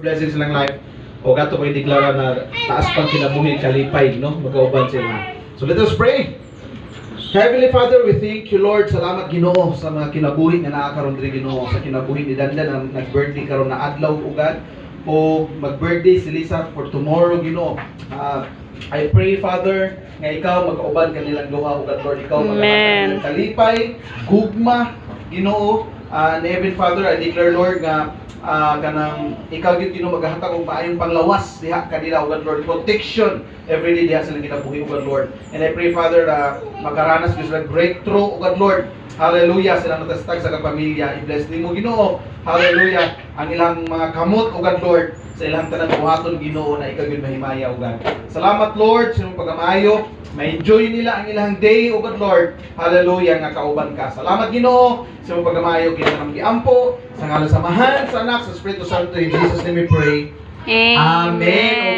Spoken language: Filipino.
blessings silang life. O gato ko i-declara na taas pang kinabuhi kalipay, no? Magkauban sila. So let us pray. Heavenly Father, we thank you, Lord. Salamat Ginoo sa mga kinabuhi nga nakakaroon diri Ginoo, sa kinabuhi ni Dandan na nag-birthday karon na adlaw ugad o mag-birthday si Lisa for tomorrow Ginoo. I pray, Father, nga ikaw magkauban kanilang duha ugad, Lord. Ikaw magkauban kalipay, gugma, Ginoo. And even Father, I declare, Lord, nga kanang ikaw gyud Ginoo maghatag og maayong panglawas diha kanila ugad, Lord, protection every day diha sa kinabuhi ugad, Lord. And I pray, Father, na makaranas gyud sila breakthrough ugad, Lord. Hallelujah, silang natastag sa kapamilya. I-bless nimo Ginoo. Hallelujah, ang ilang mga kamot ugad, Lord, sa ilang tanan buhaton Ginoo na ikaw gyud mahimaya ugad. Salamat, Lord, sa imong pagamayo. Ma-enjoy nila ang ilang day ugad, Lord. Hallelujah, nga kauban ka. Salamat Ginoo sa imong pagamayo kay nang giampo sa ngalan sa Amahan, sa Anak, sa Espiritu Santo. In Jesus name we pray. Amen.